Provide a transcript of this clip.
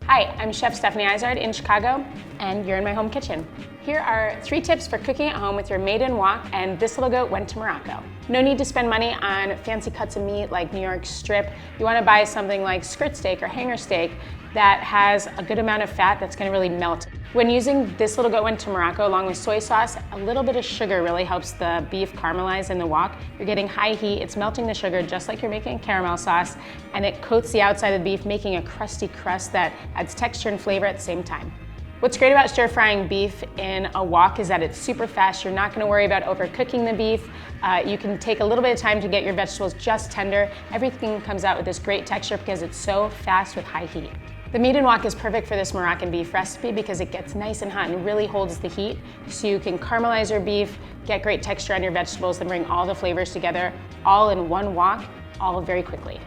Hi, I'm Chef Stephanie Izard in Chicago, and you're in my home kitchen. Here are 3 tips for cooking at home with your maiden wok, and this little goat went to Morocco. No need to spend money on fancy cuts of meat like New York strip. You want to buy something like skirt steak or hanger steak that has a good amount of fat that's going to really melt. When using this little goat went to Morocco along with soy sauce, a little bit of sugar really helps the beef caramelize in the wok. You're getting high heat, it's melting the sugar just like you're making caramel sauce, and it coats the outside of the beef, making a crusty crust that adds texture and flavor at the same time. What's great about stir frying beef in a wok is that it's super fast. You're not going to worry about overcooking the beef. You can take a little bit of time to get your vegetables just tender. Everything comes out with this great texture because it's so fast with high heat. The maiden wok is perfect for this Moroccan beef recipe because it gets nice and hot and really holds the heat, so you can caramelize your beef, get great texture on your vegetables, then bring all the flavors together all in one wok, all very quickly.